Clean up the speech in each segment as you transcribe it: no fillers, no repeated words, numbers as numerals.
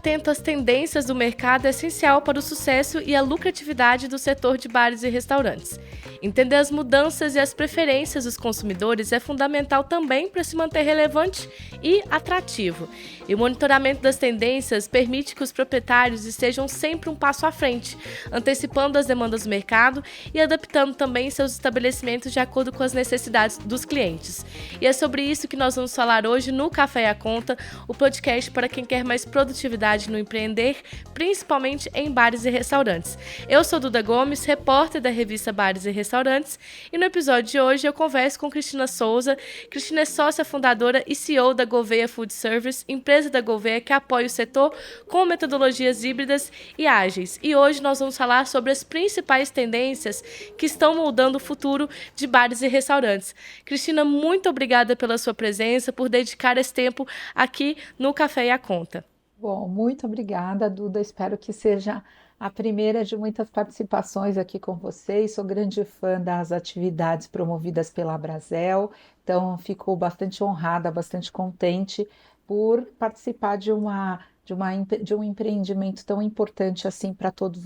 atento às tendências do mercado é essencial para o sucesso e a lucratividade do setor de bares e restaurantes. Entender as mudanças e as preferências dos consumidores é fundamental também para se manter relevante e atrativo. E o monitoramento das tendências permite que os proprietários estejam sempre um passo à frente, antecipando as demandas do mercado e adaptando também seus estabelecimentos de acordo com as necessidades dos clientes. E é sobre isso que nós vamos falar hoje no Café e a Conta, o podcast para quem quer mais produtividade no empreender, principalmente em bares e restaurantes. Eu sou Duda Gomes, repórter da revista Bares e Restaurantes, e no episódio de hoje eu converso com Cristina Souza. Cristina é sócia fundadora e CEO da Gouveia Food Service, empresa da Gouveia que apoia o setor com metodologias híbridas e ágeis. E hoje nós vamos falar sobre as principais tendências que estão moldando o futuro de bares e restaurantes. Cristina, muito obrigada pela sua presença, por dedicar esse tempo aqui no Café e a Conta. Bom, muito obrigada, Duda. Espero que seja a primeira de muitas participações aqui com vocês. Sou grande fã das atividades promovidas pela Brasel, então fico bastante honrada, bastante contente por participar de um empreendimento tão importante assim para todos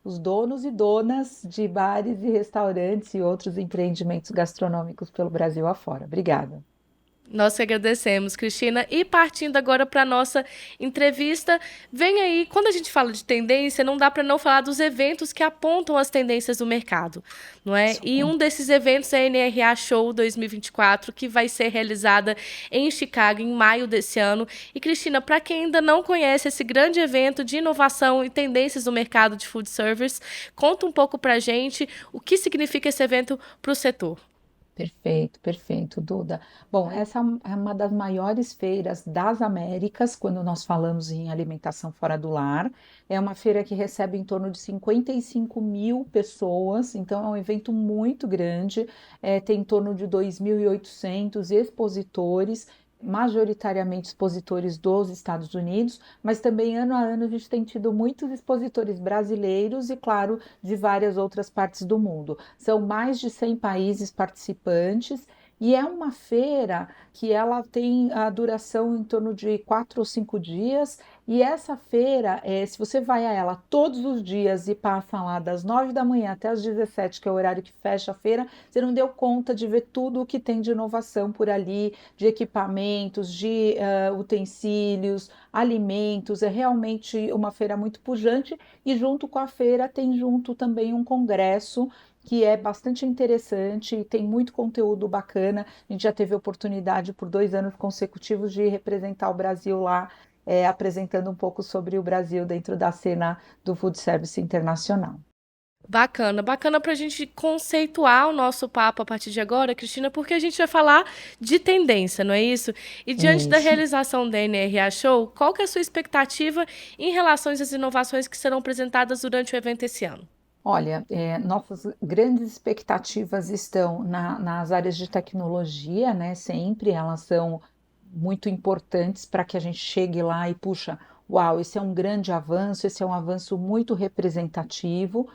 os donos e donas de bares e restaurantes e outros empreendimentos gastronômicos pelo Brasil afora. Obrigada. Nós que agradecemos, Cristina. E partindo agora para a nossa entrevista, vem aí, quando a gente fala de tendência, não dá para não falar dos eventos que apontam as tendências do mercado, não é? E um desses eventos é a NRA Show 2024, que vai ser realizada em Chicago em maio desse ano. E, Cristina, para quem ainda não conhece esse grande evento de inovação e tendências do mercado de food service, conta um pouco para a gente o que significa esse evento para o setor. Perfeito, perfeito, Duda. Bom, essa é uma das maiores feiras das Américas, quando nós falamos em alimentação fora do lar. É uma feira que recebe em torno de 55 mil pessoas, então é um evento muito grande, tem em torno de 2.800 expositores, majoritariamente expositores dos Estados Unidos, mas também ano a ano a gente tem tido muitos expositores brasileiros e, claro, de várias outras partes do mundo. São mais de 100 países participantes e é uma feira que ela tem a duração em torno de 4 ou 5 dias. E essa feira, se você vai a ela todos os dias e passa lá das 9 da manhã até as 17, que é o horário que fecha a feira, você não deu conta de ver tudo o que tem de inovação por ali, de equipamentos, de utensílios, alimentos. É realmente uma feira muito pujante e junto com a feira tem junto também um congresso que é bastante interessante e tem muito conteúdo bacana. A gente já teve a oportunidade por 2 anos consecutivos de representar o Brasil lá, apresentando um pouco sobre o Brasil dentro da cena do food service internacional. Bacana, bacana para a gente conceituar o nosso papo a partir de agora, Cristina, porque a gente vai falar de tendência, não é isso? E diante da Isso. realização da NRA Show, qual que é a sua expectativa em relação às inovações que serão apresentadas durante o evento esse ano? Olha, nossas grandes expectativas estão nas áreas de tecnologia, né? Sempre elas são muito importantes para que a gente chegue lá e puxa, uau, esse é um grande avanço, esse é um avanço muito representativo.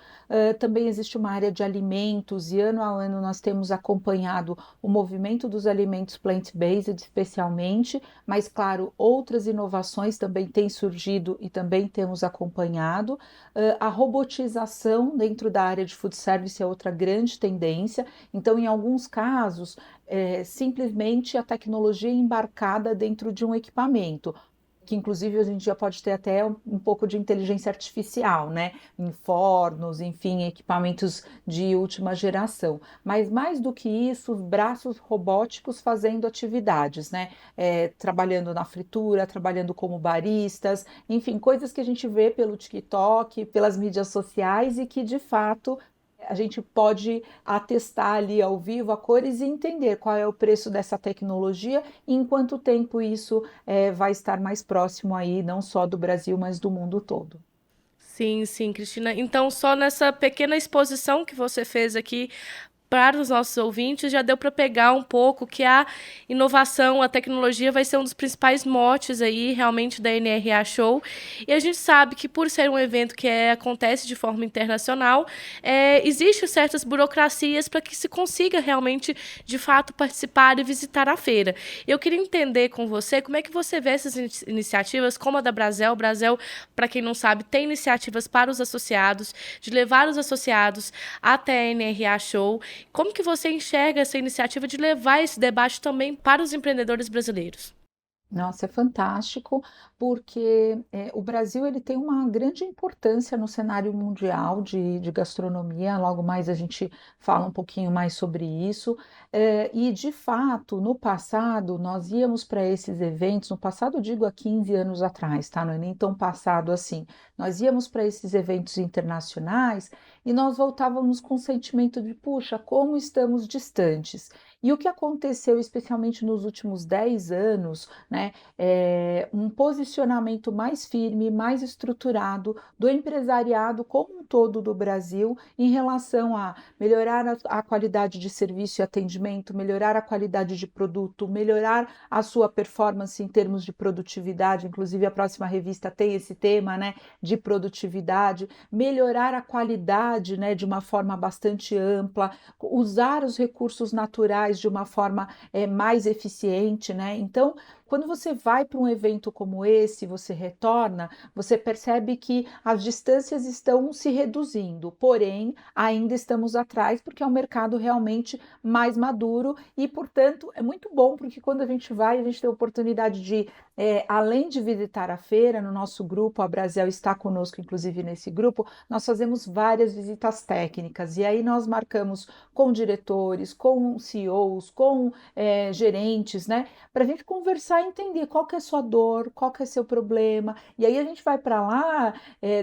Também existe uma área de alimentos e ano a ano nós temos acompanhado o movimento dos alimentos plant-based, especialmente, mas claro, outras inovações também têm surgido e também temos acompanhado. A robotização dentro da área de food service é outra grande tendência. Então, em alguns casos, simplesmente a tecnologia embarcada dentro de um equipamento, que inclusive hoje em dia pode ter até um pouco de inteligência artificial, né? Em fornos, enfim, equipamentos de última geração. Mas mais do que isso, os braços robóticos fazendo atividades, né? Trabalhando na fritura, trabalhando como baristas, enfim, coisas que a gente vê pelo TikTok, pelas mídias sociais e que de fato a gente pode atestar ali ao vivo a cores e entender qual é o preço dessa tecnologia e em quanto tempo isso vai estar mais próximo aí, não só do Brasil, mas do mundo todo. Sim, sim, Cristina. Então, só nessa pequena exposição que você fez aqui, para os nossos ouvintes, já deu para pegar um pouco que a inovação, a tecnologia vai ser um dos principais motes aí, realmente, da NRA Show. E a gente sabe que, por ser um evento que acontece de forma internacional, existem certas burocracias para que se consiga realmente, de fato, participar e visitar a feira. Eu queria entender com você como é que você vê essas iniciativas, como a da Brasel. O Brasel, para quem não sabe, tem iniciativas para os associados, de levar os associados até a NRA Show. Como que você enxerga essa iniciativa de levar esse debate também para os empreendedores brasileiros? Nossa, é fantástico, porque o Brasil ele tem uma grande importância no cenário mundial de gastronomia. Logo mais a gente fala um pouquinho mais sobre isso. E de fato, no passado, nós íamos para esses eventos, no passado, eu digo há 15 anos atrás, tá? Não é nem tão passado assim. Nós íamos para esses eventos internacionais e nós voltávamos com o sentimento de, puxa, como estamos distantes. E o que aconteceu, especialmente nos últimos 10 anos, né, um posicionamento mais firme, mais estruturado do empresariado como um todo do Brasil em relação a melhorar a qualidade de serviço e atendimento, melhorar a qualidade de produto, melhorar a sua performance em termos de produtividade. Inclusive, a próxima revista tem esse tema, né, de produtividade, melhorar a qualidade, né, de uma forma bastante ampla, usar os recursos naturais de uma forma mais eficiente, né? Então, quando você vai para um evento como esse, você retorna, você percebe que as distâncias estão se reduzindo, porém, ainda estamos atrás porque é um mercado realmente mais maduro e, portanto, é muito bom porque quando a gente vai, a gente tem a oportunidade de, além de visitar a feira, no nosso grupo, a Brasel está conosco, inclusive nesse grupo, nós fazemos várias visitas técnicas e aí nós marcamos com diretores, com CEOs, com gerentes, né? Para a gente conversar e entender qual que é a sua dor, qual que é o seu problema. E aí a gente vai para lá,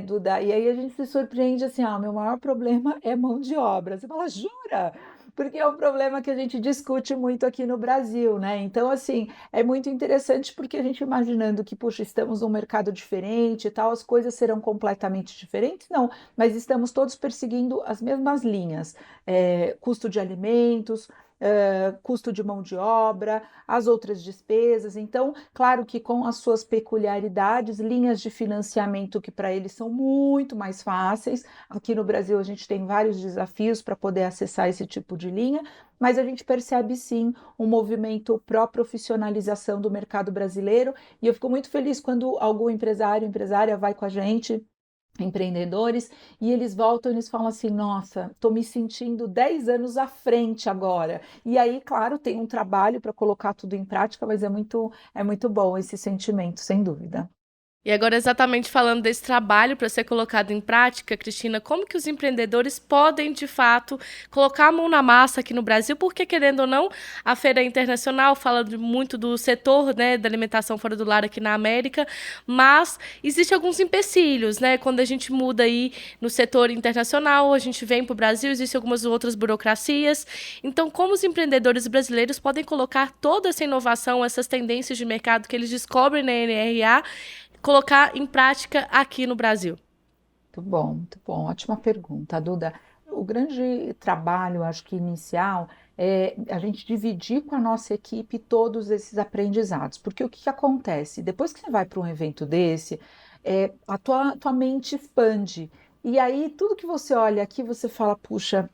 Duda, e aí a gente se surpreende assim, meu maior problema é mão de obra. Você fala, jura? Porque é um problema que a gente discute muito aqui no Brasil, né? Então, assim, é muito interessante porque a gente imaginando que, puxa, estamos num mercado diferente e tal, as coisas serão completamente diferentes, não, mas estamos todos perseguindo as mesmas linhas, custo de alimentos, custo de mão de obra, as outras despesas. Então, claro que com as suas peculiaridades, linhas de financiamento que para eles são muito mais fáceis. Aqui no Brasil a gente tem vários desafios para poder acessar esse tipo de linha, mas a gente percebe sim um movimento pró-profissionalização do mercado brasileiro e eu fico muito feliz quando algum empresário, empresária vai com a gente, empreendedores, e eles voltam e eles falam assim, nossa, estou me sentindo 10 anos à frente agora. E aí, claro, tem um trabalho para colocar tudo em prática, mas é muito bom esse sentimento, sem dúvida. E agora, exatamente falando desse trabalho para ser colocado em prática, Cristina, como que os empreendedores podem, de fato, colocar a mão na massa aqui no Brasil? Porque, querendo ou não, a Feira Internacional fala muito do setor, né, da alimentação fora do lar aqui na América, mas existem alguns empecilhos, né? Quando a gente muda aí no setor internacional, a gente vem para o Brasil, existem algumas outras burocracias. Então, como os empreendedores brasileiros podem colocar toda essa inovação, essas tendências de mercado que eles descobrem na NRA, colocar em prática aqui no Brasil? Muito bom, ótima pergunta, Duda. O grande trabalho, acho que inicial, é a gente dividir com a nossa equipe todos esses aprendizados, porque o que que acontece? Depois que você vai para um evento desse, a tua mente expande, e aí tudo que você olha aqui, você fala, puxa,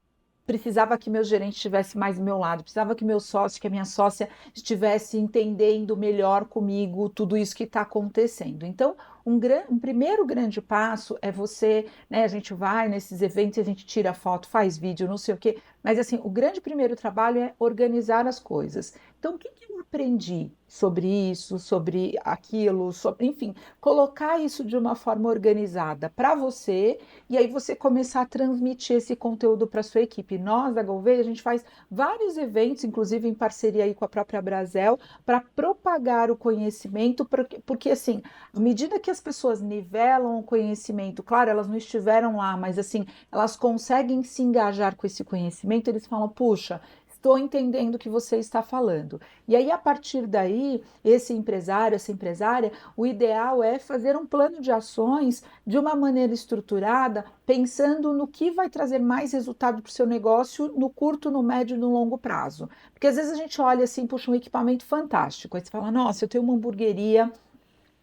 precisava que meu gerente estivesse mais do meu lado, precisava que meu sócio, que a minha sócia estivesse entendendo melhor comigo tudo isso que está acontecendo. Então, um primeiro grande passo é você, né? A gente vai nesses eventos, a gente tira foto, faz vídeo, não sei o quê, mas assim, o grande primeiro trabalho é organizar as coisas. Então, o que que eu aprendi sobre isso, sobre aquilo, sobre, enfim, colocar isso de uma forma organizada para você e aí você começar a transmitir esse conteúdo para sua equipe. Nós, da Gouveia, a gente faz vários eventos, inclusive em parceria aí com a própria Brasel, para propagar o conhecimento, porque assim, à medida que as pessoas nivelam o conhecimento, claro, elas não estiveram lá, mas assim, elas conseguem se engajar com esse conhecimento, eles falam, puxa, Estou entendendo o que você está falando. E aí, a partir daí, esse empresário, essa empresária, o ideal é fazer um plano de ações de uma maneira estruturada, pensando no que vai trazer mais resultado para o seu negócio no curto, no médio e no longo prazo. Porque às vezes a gente olha assim, puxa, um equipamento fantástico, aí você fala, nossa, eu tenho uma hamburgueria.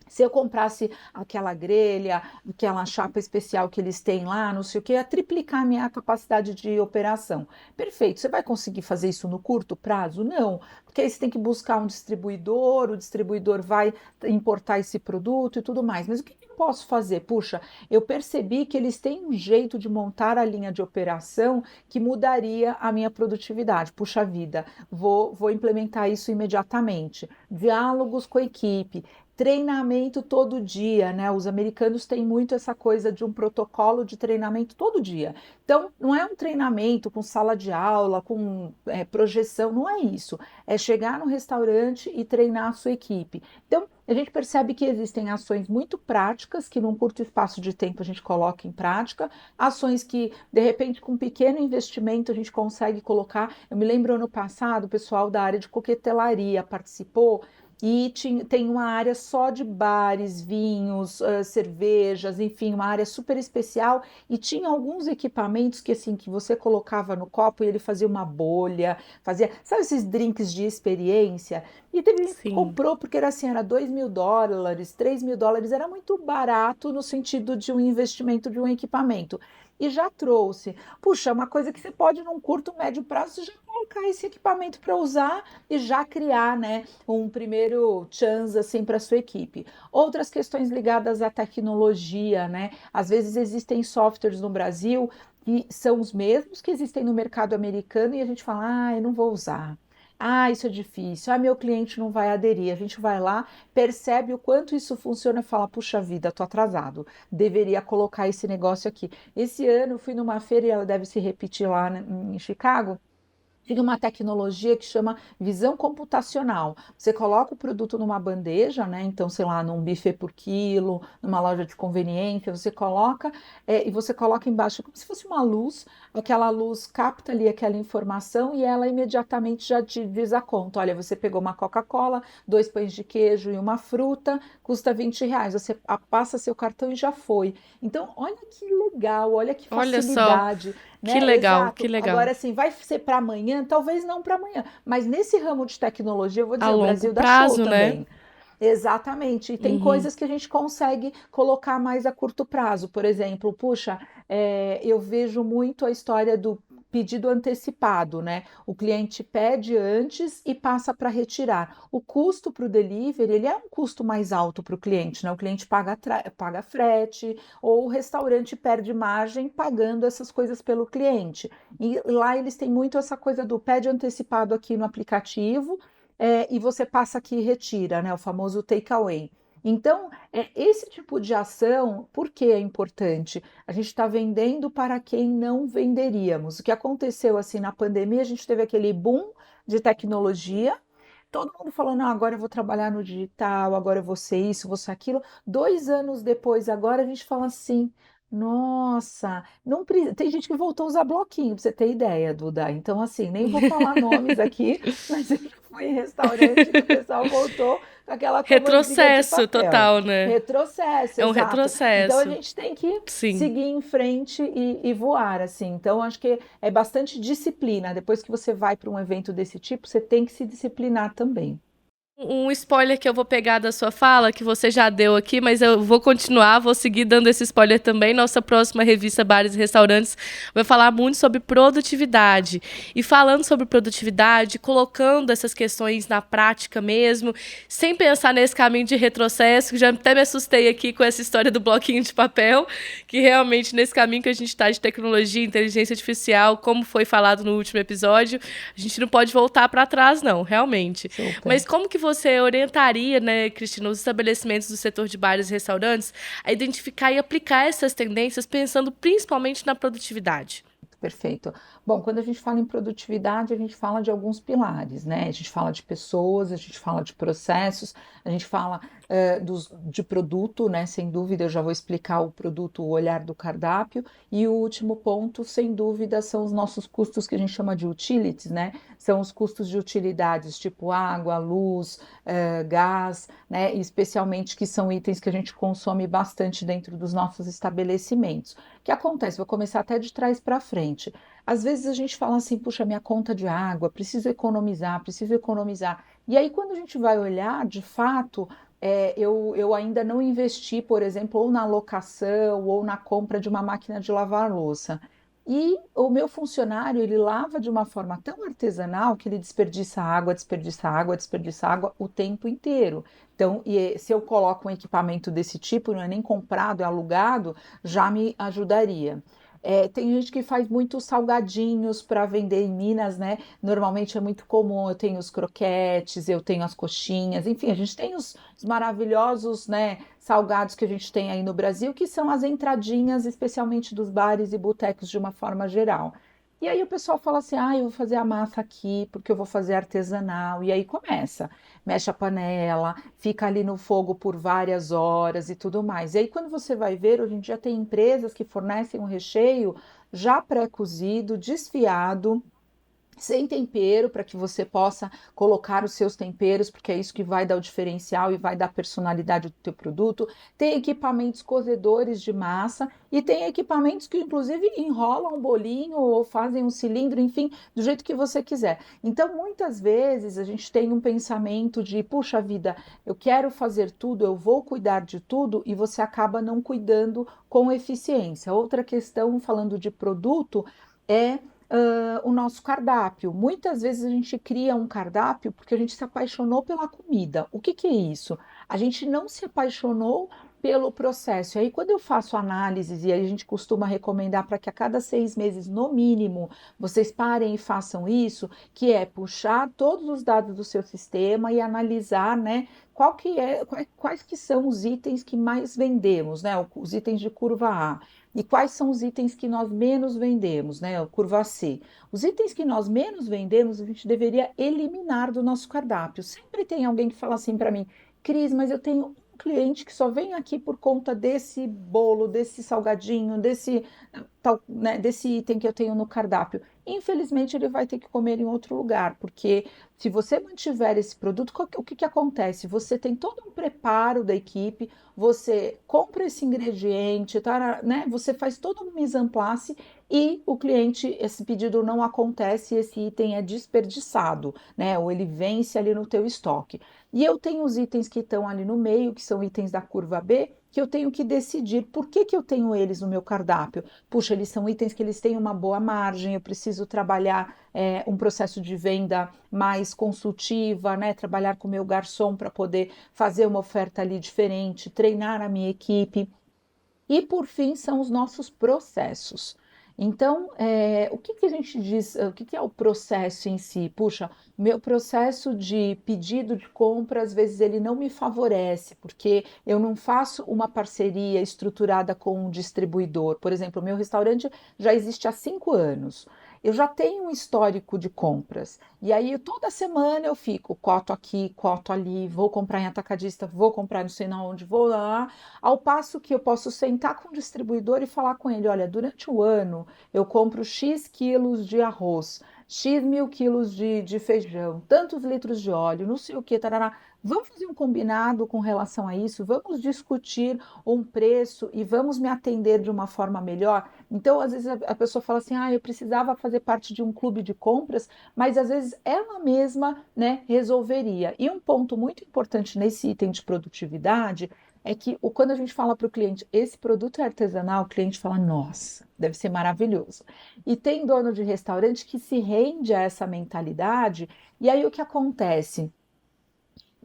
Se eu comprasse aquela grelha, aquela chapa especial que eles têm lá, não sei o que, ia triplicar a minha capacidade de operação. Perfeito. Você vai conseguir fazer isso no curto prazo? Não, porque aí você tem que buscar um distribuidor, o distribuidor vai importar esse produto e tudo mais. Mas o que eu posso fazer? Puxa, eu percebi que eles têm um jeito de montar a linha de operação que mudaria a minha produtividade. Puxa vida, vou implementar isso imediatamente. Diálogos com a equipe, treinamento todo dia, né? Os americanos têm muito essa coisa de um protocolo de treinamento todo dia. Então, não é um treinamento com sala de aula, com projeção, não é isso. É chegar no restaurante e treinar a sua equipe. Então, a gente percebe que existem ações muito práticas que num curto espaço de tempo a gente coloca em prática, ações que, de repente, com pequeno investimento a gente consegue colocar. Eu me lembro ano passado, o pessoal da área de coquetelaria participou e tem uma área só de bares, vinhos, cervejas, enfim, uma área super especial. E tinha alguns equipamentos que assim que você colocava no copo e ele fazia uma bolha, fazia, sabe esses drinks de experiência? E teve gente que Sim. comprou porque era assim, era US$ 2.000, US$ 3.000, era muito barato no sentido de um investimento de um equipamento. E já trouxe, puxa, uma coisa que você pode num curto, médio prazo, já colocar esse equipamento para usar e já criar, né, um primeiro chance assim para sua equipe. Outras questões ligadas à tecnologia, né? Às vezes existem softwares no Brasil que são os mesmos que existem no mercado americano e a gente fala, ah, eu não vou usar. Ah, isso é difícil. Ah, meu cliente não vai aderir. A gente vai lá, percebe o quanto isso funciona e fala: puxa vida, tô atrasado. Deveria colocar esse negócio aqui. Esse ano eu fui numa feira e ela deve se repetir lá em Chicago. Tinha uma tecnologia que chama visão computacional. Você coloca o produto numa bandeja, né? Então, sei lá, num buffet por quilo, numa loja de conveniência, você coloca e você coloca embaixo como se fosse uma luz. Aquela luz capta ali aquela informação e ela imediatamente já te diz a conta. Olha, você pegou uma Coca-Cola, 2 pães de queijo e uma fruta, custa R$ 20. Você passa seu cartão e já foi. Então, olha que legal, olha que Olha só, facilidade, que né? legal, que Exato. legal. Agora, assim, vai ser para amanhã? Talvez não para amanhã, mas nesse ramo de tecnologia, eu vou A dizer, o longo Brasil dá show prazo, né? também. Exatamente, e tem Uhum. coisas que a gente consegue colocar mais a curto prazo. Por exemplo, puxa, eu vejo muito a história do pedido antecipado, né? O cliente pede antes e passa para retirar. O custo para o delivery, ele é um custo mais alto para o cliente, né? O cliente paga frete, ou o restaurante perde margem pagando essas coisas pelo cliente. E lá eles têm muito essa coisa do pede antecipado aqui no aplicativo, e você passa aqui e retira, né? O famoso takeaway. Então, esse tipo de ação, por que é importante? A gente está vendendo para quem não venderíamos. O que aconteceu assim na pandemia, a gente teve aquele boom de tecnologia. Todo mundo falou, não, agora eu vou trabalhar no digital, agora eu vou ser isso, vou ser aquilo. 2 anos depois, agora a gente fala assim, nossa, não tem gente que voltou a usar bloquinho, para você ter ideia, Duda. Então, assim, nem vou falar nomes aqui, mas eu fui em restaurante que o pessoal voltou com aquela comandinha de Retrocesso papel. total, né? Retrocesso, É um exato. Então a retrocesso. gente tem que Sim. seguir em frente e voar, assim. Então acho que é bastante disciplina. Depois que você vai para um evento desse tipo, você tem que se disciplinar também. Um spoiler que eu vou pegar da sua fala, que você já deu aqui, mas eu vou continuar, vou seguir dando esse spoiler também. Nossa próxima revista Bares e Restaurantes vai falar muito sobre produtividade. E falando sobre produtividade, colocando essas questões na prática mesmo, sem pensar nesse caminho de retrocesso, que já até me assustei aqui com essa história do bloquinho de papel, que realmente nesse caminho que a gente está de tecnologia, inteligência artificial, como foi falado no último episódio, a gente não pode voltar para trás, não, realmente. Super. Mas como que você orientaria, né, Cristina, os estabelecimentos do setor de bares e restaurantes a identificar e aplicar essas tendências pensando principalmente na produtividade? Perfeito. Bom, quando a gente fala em produtividade, a gente fala de alguns pilares, né? A gente fala de pessoas, a gente fala de processos, a gente fala de produto, né? Sem dúvida, eu já vou explicar o produto, o olhar do cardápio. E o último ponto, sem dúvida, são os nossos custos que a gente chama de utilities, né? São os custos de utilidades, tipo água, luz, gás, né? Especialmente que são itens que a gente consome bastante dentro dos nossos estabelecimentos. O que acontece? Vou começar até de trás para frente. Às vezes a gente fala assim, puxa, minha conta de água, preciso economizar, preciso economizar. E aí, quando a gente vai olhar, de fato, eu ainda não investi, por exemplo, ou na locação ou na compra de uma máquina de lavar louça. E o meu funcionário, ele lava de uma forma tão artesanal que ele desperdiça água, desperdiça água, desperdiça água o tempo inteiro. Então, se eu coloco um equipamento desse tipo, não é nem comprado, é alugado, já me ajudaria. Tem gente que faz muitos salgadinhos para vender em Minas, né? Normalmente é muito comum. Eu tenho os croquetes, eu tenho as coxinhas, enfim, a gente tem os maravilhosos, né, salgados que a gente tem aí no Brasil, que são as entradinhas, especialmente dos bares e botecos de uma forma geral. E aí o pessoal fala assim: ah, eu vou fazer a massa aqui porque eu vou fazer artesanal. E aí começa, mexe a panela, fica ali no fogo por várias horas e tudo mais. E aí quando você vai ver, hoje em dia tem empresas que fornecem um recheio já pré-cozido, desfiado, sem tempero, para que você possa colocar os seus temperos, porque é isso que vai dar o diferencial e vai dar personalidade do teu produto. Tem equipamentos cozedores de massa e tem equipamentos que inclusive enrolam um bolinho ou fazem um cilindro, enfim, do jeito que você quiser. Então, muitas vezes a gente tem um pensamento de, puxa vida, eu quero fazer tudo, eu vou cuidar de tudo, e você acaba não cuidando com eficiência. Outra questão, falando de produto, é o nosso cardápio. Muitas vezes a gente cria um cardápio porque a gente se apaixonou pela comida. O que que é isso? A gente não se apaixonou pelo processo. E aí, quando eu faço análises, e aí a gente costuma recomendar para que a cada 6 meses, no mínimo, vocês parem e façam isso, que é puxar todos os dados do seu sistema e analisar, né, quais que são os itens que mais vendemos, né, os itens de curva A. E quais são os itens que nós menos vendemos, né? A curva C. Os itens que nós menos vendemos, a gente deveria eliminar do nosso cardápio. Sempre tem alguém que fala assim para mim: Cris, mas eu tenho um cliente que só vem aqui por conta desse bolo, desse salgadinho, desse tal, né, desse item que eu tenho no cardápio. Infelizmente, ele vai ter que comer em outro lugar, porque se você mantiver esse produto, o que que acontece? Você tem todo um preparo da equipe, você compra esse ingrediente, tá, né? Você faz todo um mise en place e o cliente, esse pedido não acontece, esse item é desperdiçado, né? Ou ele vence ali no teu estoque. E eu tenho os itens que estão ali no meio, que são itens da curva B, que eu tenho que decidir por que que eu tenho eles no meu cardápio. Puxa, eles são itens que eles têm uma boa margem, eu preciso trabalhar um processo de venda mais consultiva, né? Trabalhar com o meu garçom para poder fazer uma oferta ali diferente, treinar a minha equipe. E por fim, são os nossos processos. Então, o que que a gente diz, o que que é o processo em si? Puxa, meu processo de pedido de compra, às vezes ele não me favorece, porque eu não faço uma parceria estruturada com um distribuidor. Por exemplo, o meu restaurante já existe há 5 anos. Eu já tenho um histórico de compras. E aí, toda semana eu fico, coto aqui, coto ali, vou comprar em atacadista, vou comprar não sei na onde, vou lá. Ao passo que eu posso sentar com o distribuidor e falar com ele: olha, durante o ano eu compro X quilos de arroz, X mil quilos de feijão, tantos litros de óleo, não sei o que, tarará. Vamos fazer um combinado com relação a isso, vamos discutir um preço e vamos me atender de uma forma melhor. Então, às vezes a pessoa fala assim: ah, eu precisava fazer parte de um clube de compras, mas às vezes ela mesma, né, resolveria. E um ponto muito importante nesse item de produtividade é que quando a gente fala para o cliente, esse produto é artesanal, o cliente fala: nossa, deve ser maravilhoso. E tem dono de restaurante que se rende a essa mentalidade, e aí o que acontece?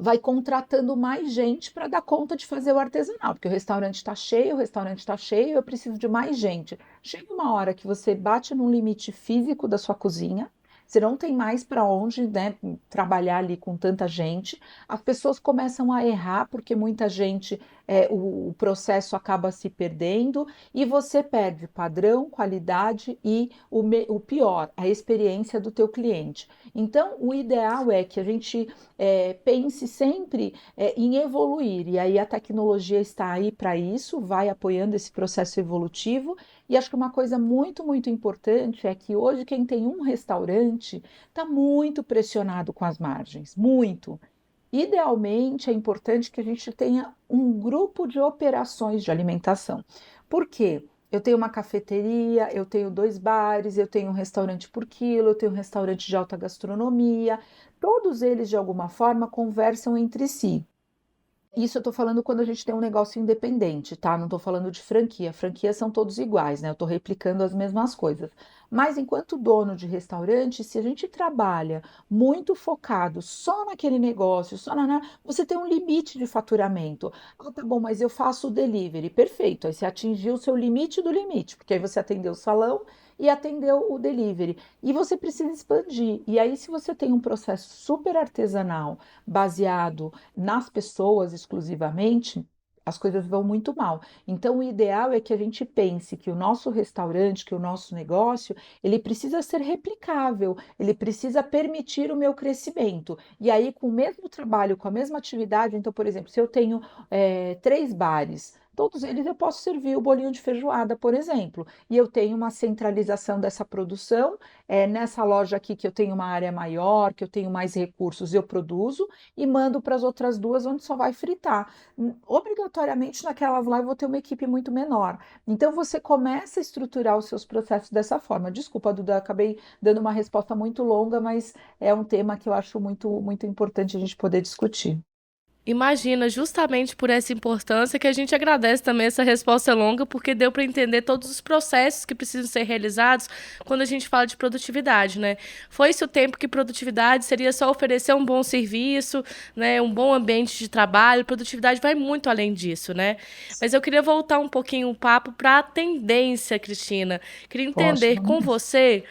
Vai contratando mais gente para dar conta de fazer o artesanal, porque o restaurante está cheio, eu preciso de mais gente. Chega uma hora que você bate num limite físico da sua cozinha, você não tem mais para onde, né, trabalhar ali com tanta gente, as pessoas começam a errar, porque muita gente, o processo acaba se perdendo, e você perde padrão, qualidade e o pior, a experiência do teu cliente. Então, o ideal é que a gente pense sempre em evoluir, e aí a tecnologia está aí para isso, vai apoiando esse processo evolutivo. E acho que uma coisa muito, muito importante é que hoje quem tem um restaurante está muito pressionado com as margens, muito. Idealmente, é importante que a gente tenha um grupo de operações de alimentação. Por quê? Eu tenho uma cafeteria, eu tenho 2 bares, eu tenho um restaurante por quilo, eu tenho um restaurante de alta gastronomia. Todos eles, de alguma forma, conversam entre si. Isso eu tô falando quando a gente tem um negócio independente, tá? Não tô falando de franquia. Franquias são todos iguais, né? Eu tô replicando as mesmas coisas. Mas enquanto dono de restaurante, se a gente trabalha muito focado só naquele negócio, você tem um limite de faturamento. Ah, tá bom, mas eu faço o delivery. Perfeito. Aí você atingiu o seu limite do limite, porque aí você atendeu o salão e atendeu o delivery. E você precisa expandir. E aí, se você tem um processo super artesanal, baseado nas pessoas exclusivamente, as coisas vão muito mal. Então, o ideal é que a gente pense que o nosso restaurante, que o nosso negócio, ele precisa ser replicável, ele precisa permitir o meu crescimento. E aí, com o mesmo trabalho, com a mesma atividade, então, por exemplo, se eu tenho 3 bares, todos eles eu posso servir o bolinho de feijoada, por exemplo, e eu tenho uma centralização dessa produção. Nessa loja aqui que eu tenho uma área maior, que eu tenho mais recursos, eu produzo e mando para as outras 2 onde só vai fritar. Obrigatoriamente naquelas lá eu vou ter uma equipe muito menor. Então você começa a estruturar os seus processos dessa forma. Desculpa, Duda, acabei dando uma resposta muito longa, mas é um tema que eu acho muito, muito importante a gente poder discutir. Imagina, justamente por essa importância que a gente agradece também essa resposta longa, porque deu para entender todos os processos que precisam ser realizados quando a gente fala de produtividade, né? Foi-se o tempo que produtividade seria só oferecer um bom serviço, né, um bom ambiente de trabalho. Produtividade vai muito além disso, né? Mas eu queria voltar um pouquinho o papo para a tendência, Cristina. Queria Poxa, entender com vamos. você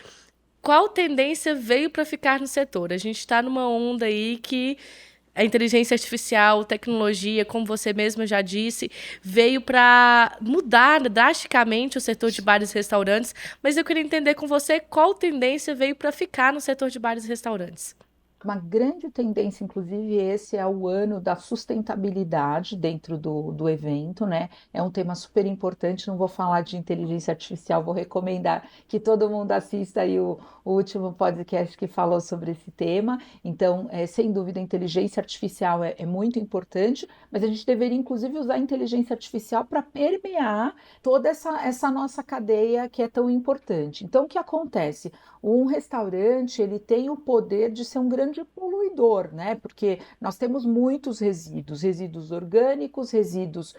qual tendência veio para ficar no setor. A gente está numa onda aí que a inteligência artificial, tecnologia, como você mesma já disse, veio para mudar drasticamente o setor de bares e restaurantes, mas eu queria entender com você qual tendência veio para ficar no setor de bares e restaurantes. Uma grande tendência, inclusive, esse é o ano da sustentabilidade dentro do evento, né? É um tema super importante. Não vou falar de inteligência artificial, vou recomendar que todo mundo assista aí o último podcast que falou sobre esse tema. Então, sem dúvida, a inteligência artificial é muito importante, mas a gente deveria, inclusive, usar a inteligência artificial para permear toda essa nossa cadeia que é tão importante. Então, o que acontece? Um restaurante, ele tem o poder de ser um grande poluidor, né? Porque nós temos muitos resíduos, resíduos orgânicos, resíduos,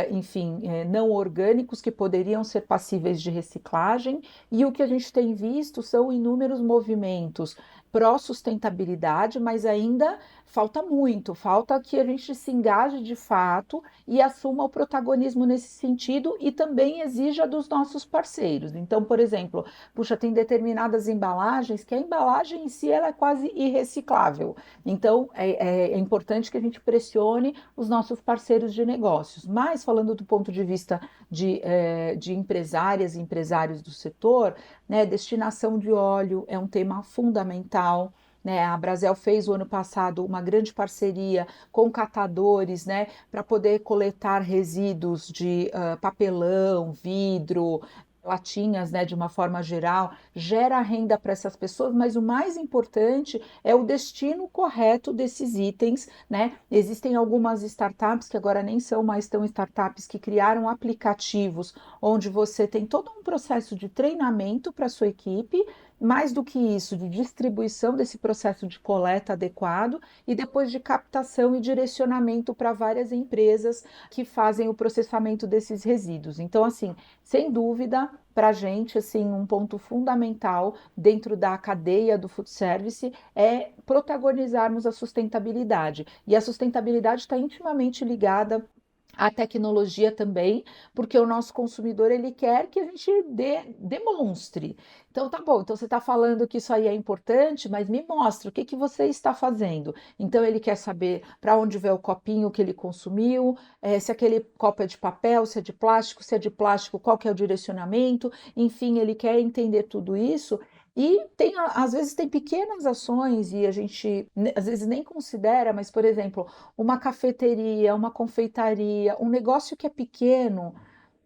enfim, não orgânicos que poderiam ser passíveis de reciclagem, e o que a gente tem visto são inúmeros movimentos pró-sustentabilidade, mas ainda falta muito, falta que a gente se engaje de fato e assuma o protagonismo nesse sentido e também exija dos nossos parceiros. Então, por exemplo, puxa, tem determinadas embalagens que a embalagem em si ela é quase irreciclável. Então, é importante que a gente pressione os nossos parceiros de negócios. Mas, falando do ponto de vista de empresárias e empresários do setor, né, destinação de óleo é um tema fundamental. Né, a Brasel fez o ano passado uma grande parceria com catadores, né, para poder coletar resíduos de papelão, vidro, latinhas, né, de uma forma geral, gera renda para essas pessoas, mas o mais importante é o destino correto desses itens, né? Existem algumas startups que agora nem são mais tão startups que criaram aplicativos onde você tem todo um processo de treinamento para sua equipe, mais do que isso, de distribuição desse processo de coleta adequado e depois de captação e direcionamento para várias empresas que fazem o processamento desses resíduos. Então, assim, sem dúvida, para a gente, assim, um ponto fundamental dentro da cadeia do food service é protagonizarmos a sustentabilidade. E a sustentabilidade está intimamente ligada A tecnologia também, porque o nosso consumidor ele quer que a gente demonstre. Então tá bom, então você está falando que isso aí é importante, mas me mostra o que que você está fazendo. Então ele quer saber para onde vai o copinho que ele consumiu, se aquele copo é de papel, se é de plástico, qual que é o direcionamento, enfim, ele quer entender tudo isso. E tem, às vezes tem pequenas ações e a gente às vezes nem considera, mas, por exemplo, uma cafeteria, uma confeitaria, um negócio que é pequeno,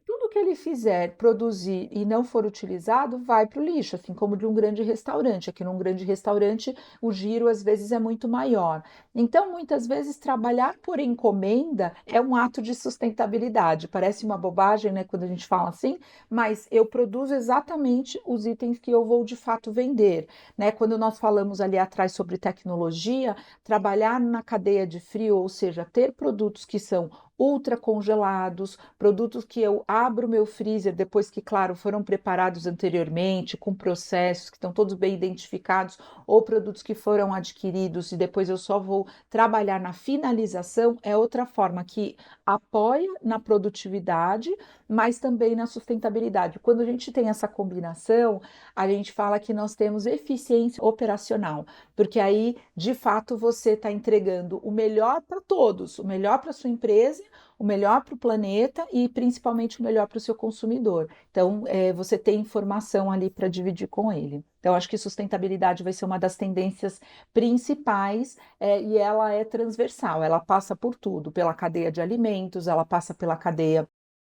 tudo que ele fizer, produzir e não for utilizado, vai para o lixo, assim como de um grande restaurante. Aqui num grande restaurante, o giro às vezes é muito maior. Então, muitas vezes, trabalhar por encomenda é um ato de sustentabilidade. Parece uma bobagem, né, quando a gente fala assim, mas eu produzo exatamente os itens que eu vou de fato vender, né? Quando nós falamos ali atrás sobre tecnologia, trabalhar na cadeia de frio, ou seja, ter produtos que são ultra congelados, produtos que eu abro meu freezer depois que, claro, foram preparados anteriormente, com processos que estão todos bem identificados, ou produtos que foram adquiridos e depois eu só vou trabalhar na finalização, é outra forma que apoia na produtividade, mas também na sustentabilidade. Quando a gente tem essa combinação, a gente fala que nós temos eficiência operacional, porque aí, de fato, você está entregando o melhor para todos, o melhor para sua empresa, o melhor para o planeta e principalmente o melhor para o seu consumidor. Então, você tem informação ali para dividir com ele. Então, acho que sustentabilidade vai ser uma das tendências principais, e ela é transversal, ela passa por tudo, pela cadeia de alimentos, ela passa pela cadeia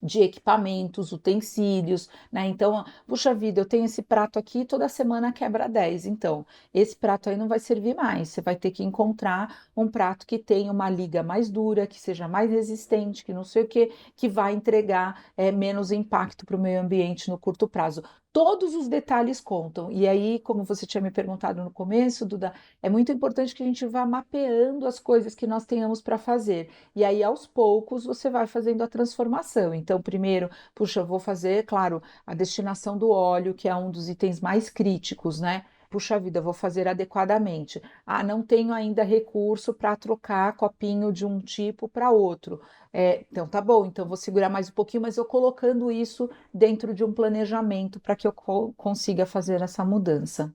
de equipamentos, utensílios, né? Então, puxa vida, eu tenho esse prato aqui, toda semana quebra 10. Então, esse prato aí não vai servir mais. Você vai ter que encontrar um prato que tenha uma liga mais dura, que seja mais resistente, que não sei o que, que vai entregar menos impacto para o meio ambiente no curto prazo. Todos os detalhes contam. E aí, como você tinha me perguntado no começo, Duda, é muito importante que a gente vá mapeando as coisas que nós tenhamos para fazer. E aí, aos poucos, você vai fazendo a transformação. Então, primeiro, puxa, eu vou fazer, claro, a destinação do óleo, que é um dos itens mais críticos, né? Puxa vida, eu vou fazer adequadamente. Ah, não tenho ainda recurso para trocar copinho de um tipo para outro. Então tá bom, então vou segurar mais um pouquinho, mas eu colocando isso dentro de um planejamento para que eu consiga fazer essa mudança.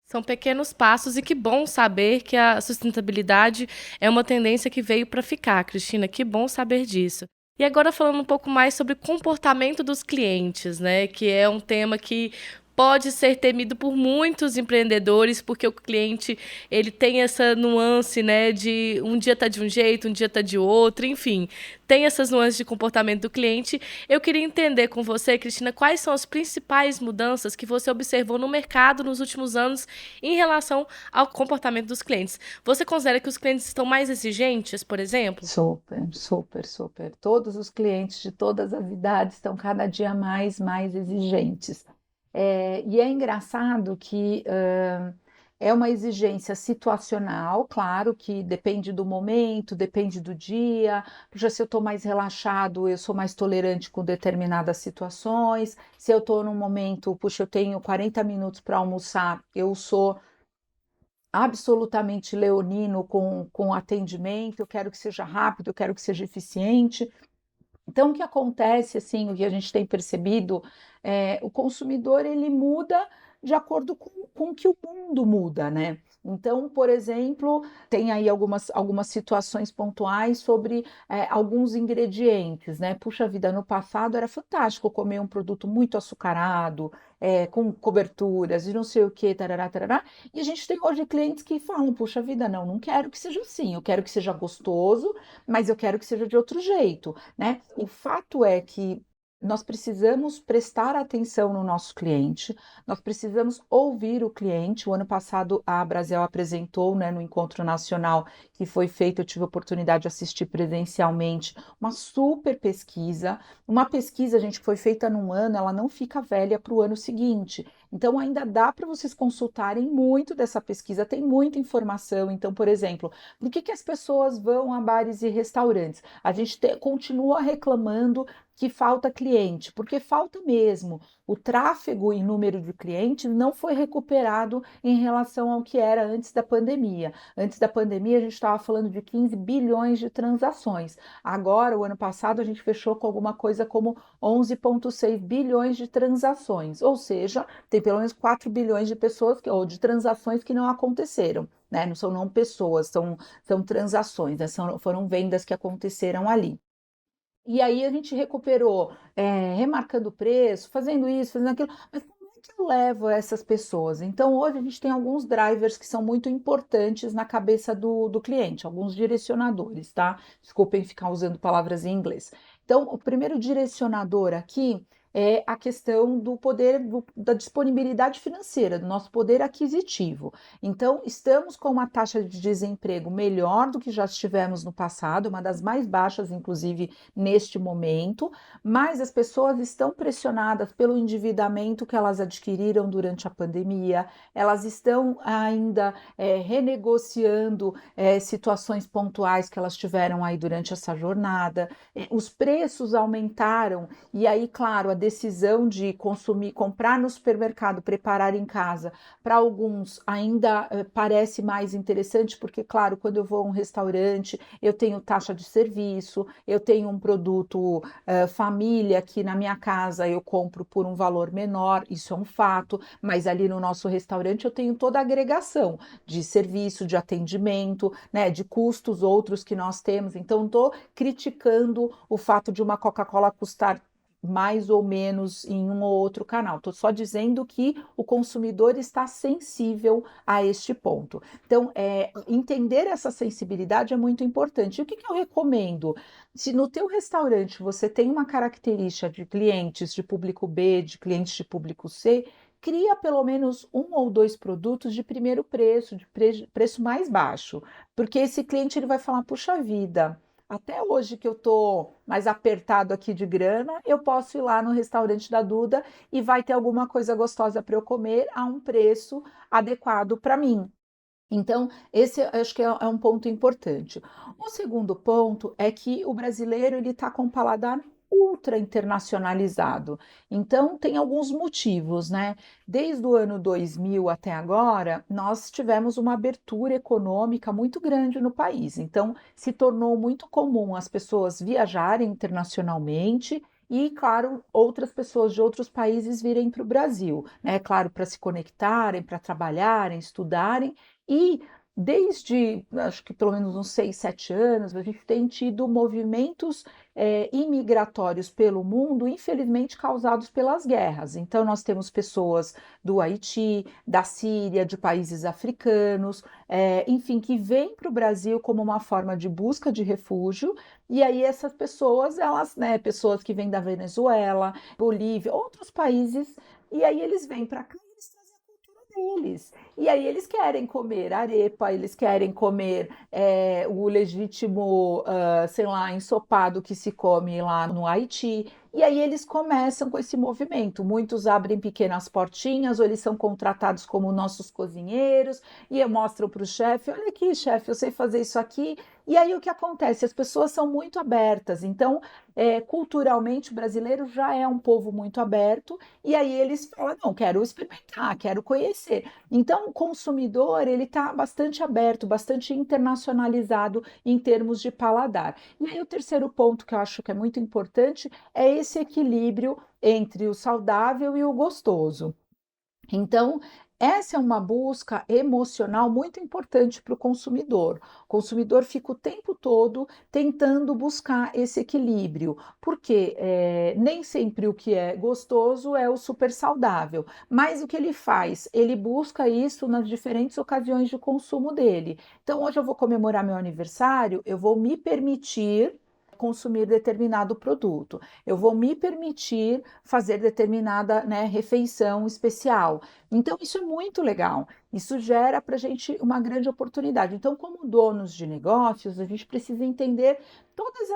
São pequenos passos e que bom saber que a sustentabilidade é uma tendência que veio para ficar, Cristina. Que bom saber disso. E agora falando um pouco mais sobre comportamento dos clientes, né? Que é um tema que pode ser temido por muitos empreendedores, porque o cliente ele tem essa nuance, né? De um dia tá de um jeito, um dia tá de outro, enfim, tem essas nuances de comportamento do cliente. Eu queria entender com você, Cristina, quais são as principais mudanças que você observou no mercado nos últimos anos em relação ao comportamento dos clientes. Você considera que os clientes estão mais exigentes, por exemplo? Super, super, super. Todos os clientes de todas as idades estão cada dia mais exigentes. E é engraçado que é uma exigência situacional, claro, que depende do momento, depende do dia. Já se eu estou mais relaxado, eu sou mais tolerante com determinadas situações. Se eu estou num momento, puxa, eu tenho 40 minutos para almoçar, eu sou absolutamente leonino com atendimento, eu quero que seja rápido, eu quero que seja eficiente. Então, o que acontece, assim, o que a gente tem percebido, o consumidor ele muda de acordo com o que o mundo muda, né? Então, por exemplo, tem aí algumas situações pontuais sobre alguns ingredientes, né? Puxa vida, no passado era fantástico comer um produto muito açucarado, com coberturas e não sei o que, tarará, tarará. E a gente tem hoje clientes que falam, puxa vida, não quero que seja assim, eu quero que seja gostoso, mas eu quero que seja de outro jeito, né? O fato é que nós precisamos prestar atenção no nosso cliente, nós precisamos ouvir o cliente. O ano passado a Brasel apresentou, né, no encontro nacional que foi feito, eu tive a oportunidade de assistir presencialmente, uma super pesquisa, uma pesquisa, gente, que foi feita num ano, ela não fica velha para o ano seguinte. Então ainda dá para vocês consultarem muito dessa pesquisa, tem muita informação. Então, por exemplo, por que as pessoas vão a bares e restaurantes? A gente continua reclamando que falta cliente, porque falta mesmo. O tráfego em número de clientes não foi recuperado em relação ao que era antes da pandemia. Antes da pandemia, a gente estava falando de 15 bilhões de transações. Agora, o ano passado, a gente fechou com alguma coisa como 11,6 bilhões de transações, ou seja, tem pelo menos 4 bilhões de pessoas ou de transações que não aconteceram. Né? Não são não pessoas, são transações, né? Foram vendas que aconteceram ali. E aí a gente recuperou, remarcando o preço, fazendo isso, fazendo aquilo, mas como é que eu levo essas pessoas? Então, hoje a gente tem alguns drivers que são muito importantes na cabeça do cliente, alguns direcionadores, tá? Desculpem ficar usando palavras em inglês. Então, o primeiro direcionador aqui é a questão do poder, da disponibilidade financeira, do nosso poder aquisitivo. Então, estamos com uma taxa de desemprego melhor do que já estivemos no passado, uma das mais baixas, inclusive, neste momento, mas as pessoas estão pressionadas pelo endividamento que elas adquiriram durante a pandemia, elas estão ainda renegociando situações pontuais que elas tiveram aí durante essa jornada, os preços aumentaram, e aí, claro, a decisão de consumir, comprar no supermercado, preparar em casa, para alguns ainda parece mais interessante, porque, claro, quando eu vou a um restaurante, eu tenho taxa de serviço, eu tenho um produto família que na minha casa eu compro por um valor menor, isso é um fato, mas ali no nosso restaurante eu tenho toda a agregação de serviço, de atendimento, né, de custos outros que nós temos. Então, estou criticando o fato de uma Coca-Cola custar mais ou menos em um ou outro canal. Estou só dizendo que o consumidor está sensível a este ponto. Então, entender essa sensibilidade é muito importante. E o que eu recomendo? Se no teu restaurante você tem uma característica de clientes de público B, de clientes de público C, cria pelo menos um ou dois produtos de primeiro preço, de preço mais baixo, porque esse cliente ele vai falar, puxa vida, até hoje que eu estou mais apertado aqui de grana, eu posso ir lá no restaurante da Duda e vai ter alguma coisa gostosa para eu comer a um preço adequado para mim. Então, esse eu acho que é um ponto importante. O segundo ponto é que o brasileiro ele está com um paladar ultra internacionalizado. Então, tem alguns motivos, né? Desde o ano 2000 até agora, nós tivemos uma abertura econômica muito grande no país. Então, se tornou muito comum as pessoas viajarem internacionalmente e, claro, outras pessoas de outros países virem para o Brasil, né? Claro, para se conectarem, para trabalharem, estudarem. E desde, acho que pelo menos uns 6, 7 anos, a gente tem tido movimentos imigratórios pelo mundo, infelizmente causados pelas guerras. Então, nós temos pessoas do Haiti, da Síria, de países africanos, enfim, que vêm para o Brasil como uma forma de busca de refúgio, e aí essas pessoas, elas, né, pessoas que vêm da Venezuela, Bolívia, outros países, e aí eles vêm para cá deles. E aí eles querem comer arepa, eles querem comer o legítimo, sei lá, ensopado que se come lá no Haiti. E aí eles começam com esse movimento. Muitos abrem pequenas portinhas, ou eles são contratados como nossos cozinheiros, e mostram para o chefe: olha aqui, chefe, eu sei fazer isso aqui. E aí o que acontece? As pessoas são muito abertas. Então, culturalmente, o brasileiro já é um povo muito aberto, e aí eles falam: não, quero experimentar, quero conhecer. Então, o consumidor ele está bastante aberto, bastante internacionalizado em termos de paladar. E aí o terceiro ponto que eu acho que é muito importante é esse equilíbrio entre o saudável e o gostoso. Então, essa é uma busca emocional muito importante para o consumidor. O consumidor fica o tempo todo tentando buscar esse equilíbrio, porque nem sempre o que é gostoso é o super saudável, mas o que ele faz? Ele busca isso nas diferentes ocasiões de consumo dele. Então, hoje eu vou comemorar meu aniversário, eu vou me permitir consumir determinado produto. Eu vou me permitir fazer determinada, né, refeição especial. Então, isso é muito legal. Isso gera para a gente uma grande oportunidade. Então, como donos de negócios, a gente precisa entender todas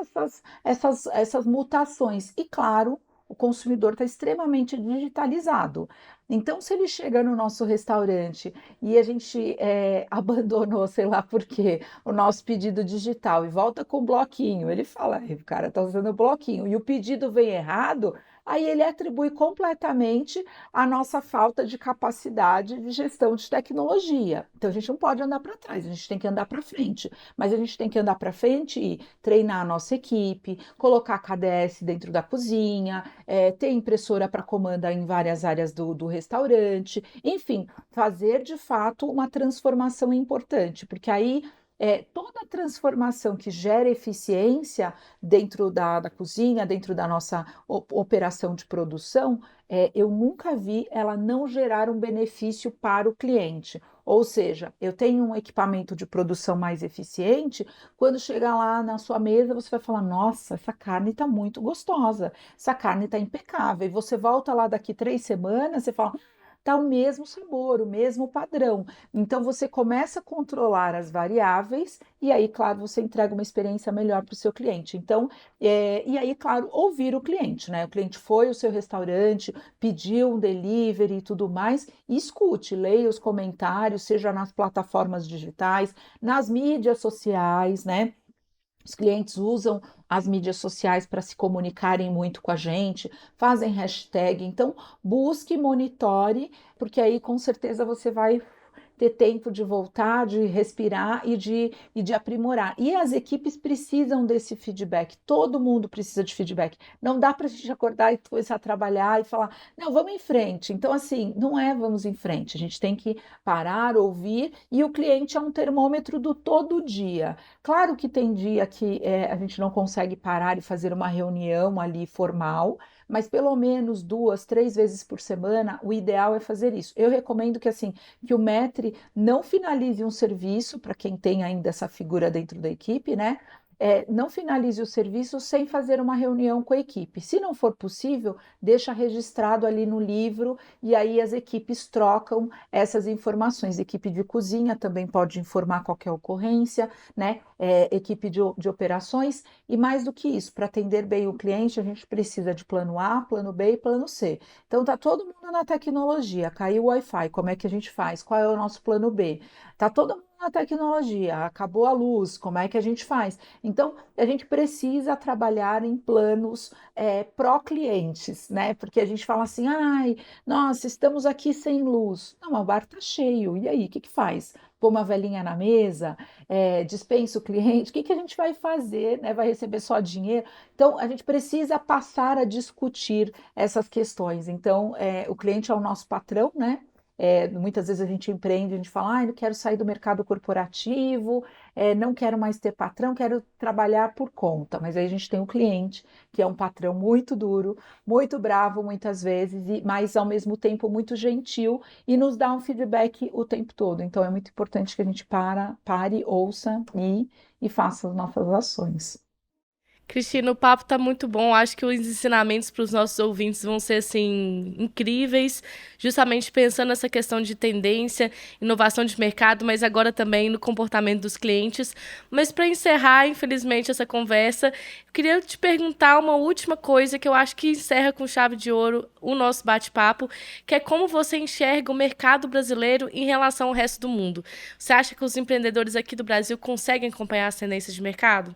essas mutações. E, claro, o consumidor está extremamente digitalizado. Então, se ele chega no nosso restaurante e a gente abandonou, sei lá por quê, o nosso pedido digital e volta com o bloquinho, ele fala, o cara está usando o bloquinho e o pedido vem errado, aí ele atribui completamente a nossa falta de capacidade de gestão de tecnologia. Então, a gente não pode andar para trás, a gente tem que andar para frente. Mas a gente tem que andar para frente e treinar a nossa equipe, colocar KDS dentro da cozinha, ter impressora para comanda em várias áreas do restaurante, enfim, fazer de fato uma transformação importante, porque aí toda transformação que gera eficiência dentro da cozinha, dentro da nossa operação de produção, eu nunca vi ela não gerar um benefício para o cliente. Ou seja, eu tenho um equipamento de produção mais eficiente, quando chegar lá na sua mesa, você vai falar: nossa, essa carne está muito gostosa, essa carne está impecável. E você volta lá daqui 3 semanas, você fala: tá o mesmo sabor, o mesmo padrão. Então você começa a controlar as variáveis e aí, claro, você entrega uma experiência melhor para o seu cliente. Então, e aí, claro, ouvir o cliente, né? O cliente foi ao seu restaurante, pediu um delivery e tudo mais, e escute, leia os comentários, seja nas plataformas digitais, nas mídias sociais, né? Os clientes usam as mídias sociais para se comunicarem muito com a gente, fazem hashtag. Então, busque, monitore, porque aí com certeza você vai ter tempo de voltar, de respirar e de aprimorar. E as equipes precisam desse feedback, todo mundo precisa de feedback. Não dá para a gente acordar e começar a trabalhar e falar, não, vamos em frente. Então, assim, não é vamos em frente, a gente tem que parar, ouvir, e o cliente é um termômetro do todo dia. Claro que tem dia que a gente não consegue parar e fazer uma reunião ali formal, mas pelo menos 2, 3 vezes por semana, o ideal é fazer isso. Eu recomendo que assim que o maître não finalize um serviço, para quem tem ainda essa figura dentro da equipe, né? Não finalize o serviço sem fazer uma reunião com a equipe. Se não for possível, deixa registrado ali no livro e aí as equipes trocam essas informações. Equipe de cozinha também pode informar qualquer ocorrência, né? Equipe de operações, e mais do que isso, para atender bem o cliente, a gente precisa de plano A, plano B e plano C. Então tá todo mundo na tecnologia, caiu o Wi-Fi, como é que a gente faz? Qual é o nosso plano B? Tá todo mundo na tecnologia, acabou a luz, como é que a gente faz? Então, a gente precisa trabalhar em planos pró-clientes, né? Porque a gente fala assim, ai, nossa, estamos aqui sem luz. Não, mas o bar tá cheio, e aí, o que que faz? Pôr uma velhinha na mesa, dispensa o cliente, o que que a gente vai fazer, né? Vai receber só dinheiro? Então, a gente precisa passar a discutir essas questões. Então, o cliente é o nosso patrão, né? Muitas vezes a gente empreende, a gente fala, ah, eu quero sair do mercado corporativo, não quero mais ter patrão, quero trabalhar por conta. Mas aí a gente tem o cliente, que é um patrão muito duro, muito bravo muitas vezes, mas ao mesmo tempo muito gentil e nos dá um feedback o tempo todo. Então é muito importante que a gente pare, ouça e faça as nossas ações. Cristina, o papo tá muito bom. Acho que os ensinamentos para os nossos ouvintes vão ser assim incríveis, justamente pensando nessa questão de tendência, inovação de mercado, mas agora também no comportamento dos clientes. Mas para encerrar, infelizmente, essa conversa, eu queria te perguntar uma última coisa que eu acho que encerra com chave de ouro o nosso bate-papo, que é como você enxerga o mercado brasileiro em relação ao resto do mundo. Você acha que os empreendedores aqui do Brasil conseguem acompanhar as tendências de mercado?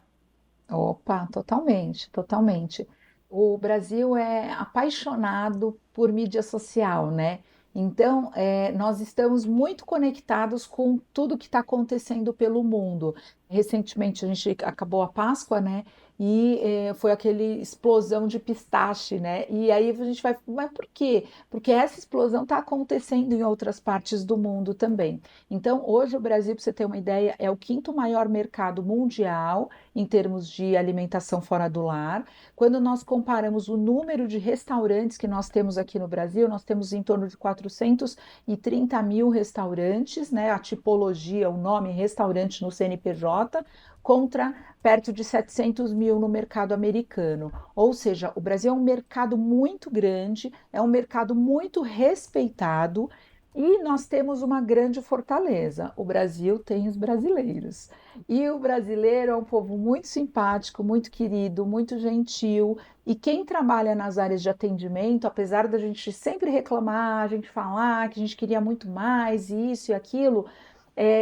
Opa, totalmente, totalmente. O Brasil é apaixonado por mídia social, né? Então, nós estamos muito conectados com tudo que está acontecendo pelo mundo. Recentemente, a gente acabou a Páscoa, né? E foi aquele explosão de pistache, né? E aí a gente vai, mas por quê? Porque essa explosão está acontecendo em outras partes do mundo também. Então, hoje o Brasil, para você ter uma ideia, é o quinto maior mercado mundial em termos de alimentação fora do lar. Quando nós comparamos o número de restaurantes que nós temos aqui no Brasil, nós temos em torno de 430 mil restaurantes, né? A tipologia, o nome restaurante no CNPJ, contra perto de 700 mil no mercado americano. Ou seja, o Brasil é um mercado muito grande, é um mercado muito respeitado, E nós temos uma grande fortaleza: o Brasil tem os brasileiros. E o brasileiro é um povo muito simpático, muito querido, muito gentil. E quem trabalha nas áreas de atendimento, apesar da gente sempre reclamar, a gente falar que a gente queria muito mais, isso e aquilo,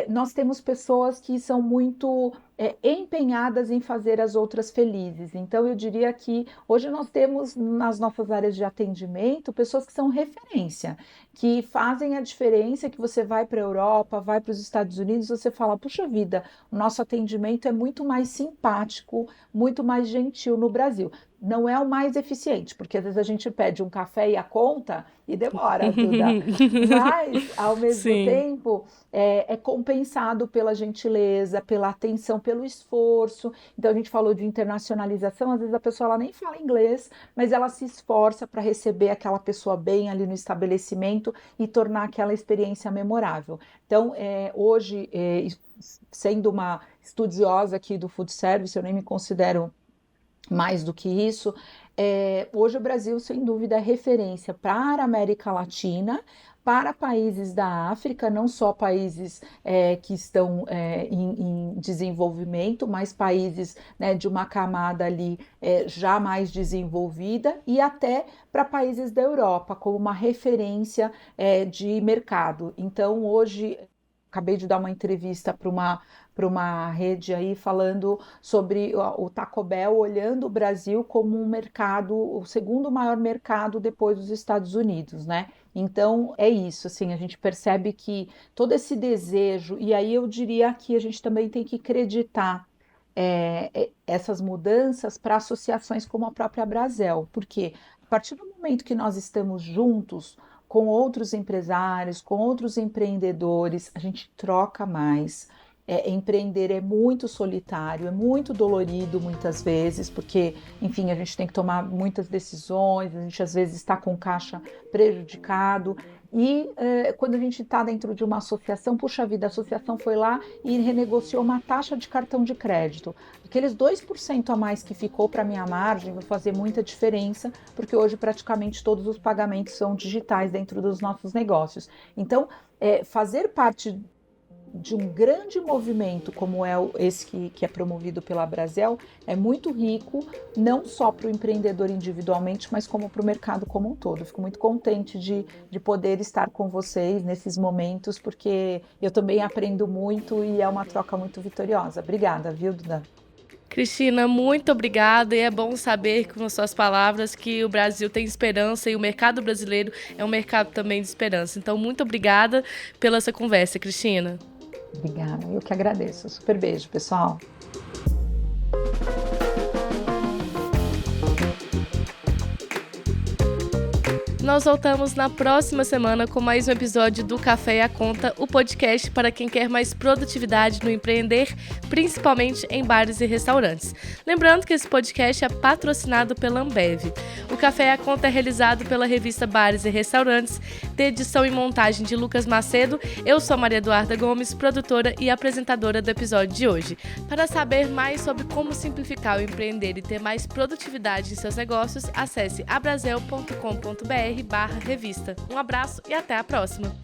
nós temos pessoas que são muito empenhadas em fazer as outras felizes. Então, eu diria que hoje nós temos nas nossas áreas de atendimento pessoas que são referência, que fazem a diferença, que você vai para a Europa, vai para os Estados Unidos, você fala, puxa vida, o nosso atendimento é muito mais simpático, muito mais gentil no Brasil. Não é o mais eficiente, porque às vezes a gente pede um café e a conta e demora, Duda. Mas, ao mesmo Sim. tempo, é compensado pela gentileza, pela atenção, pelo esforço. Então, a gente falou de internacionalização, às vezes a pessoa ela nem fala inglês, mas ela se esforça para receber aquela pessoa bem ali no estabelecimento e tornar aquela experiência memorável. Então, hoje, sendo uma estudiosa aqui do food service, eu nem me considero mais do que isso, hoje o Brasil, sem dúvida, é referência para a América Latina, para países da África, não só países que estão em desenvolvimento, mas países, né, de uma camada ali já mais desenvolvida, e até para países da Europa, como uma referência de mercado. Então, hoje, acabei de dar uma entrevista para uma rede aí falando sobre o Taco Bell olhando o Brasil como um mercado, o segundo maior mercado depois dos Estados Unidos, né? Então é isso, assim, a gente percebe que todo esse desejo, e aí eu diria que a gente também tem que acreditar essas mudanças para associações como a própria Brasel, porque a partir do momento que nós estamos juntos com outros empresários, com outros empreendedores, a gente troca mais. Empreender é muito solitário, é muito dolorido muitas vezes, porque, enfim, a gente tem que tomar muitas decisões, a gente às vezes está com o caixa prejudicado. E quando a gente está dentro de uma associação, puxa vida, a associação foi lá e renegociou uma taxa de cartão de crédito. Aqueles 2% a mais que ficou para a minha margem vai fazer muita diferença, porque hoje praticamente todos os pagamentos são digitais dentro dos nossos negócios. Então, fazer parte de um grande movimento como é esse que é promovido pela Brasel é muito rico, não só para o empreendedor individualmente, mas como para o mercado como um todo. Fico muito contente de poder estar com vocês nesses momentos, porque eu também aprendo muito e é uma troca muito vitoriosa. Obrigada, viu, Duda? Cristina, muito obrigada, e é bom saber com as suas palavras que o Brasil tem esperança e o mercado brasileiro é um mercado também de esperança. Então, muito obrigada pela essa conversa, Cristina. Obrigada, eu que agradeço. Super beijo, pessoal. Nós voltamos na próxima semana com mais um episódio do Café e a Conta, o podcast para quem quer mais produtividade no empreender, principalmente em bares e restaurantes. Lembrando que esse podcast é patrocinado pela Ambev. O Café e a Conta é realizado pela revista Bares e Restaurantes, de edição e montagem de Lucas Macedo. Eu sou Maria Eduarda Gomes, produtora e apresentadora do episódio de hoje. Para saber mais sobre como simplificar o empreender e ter mais produtividade em seus negócios, acesse abrasel.com.br/revista. Um abraço e até a próxima!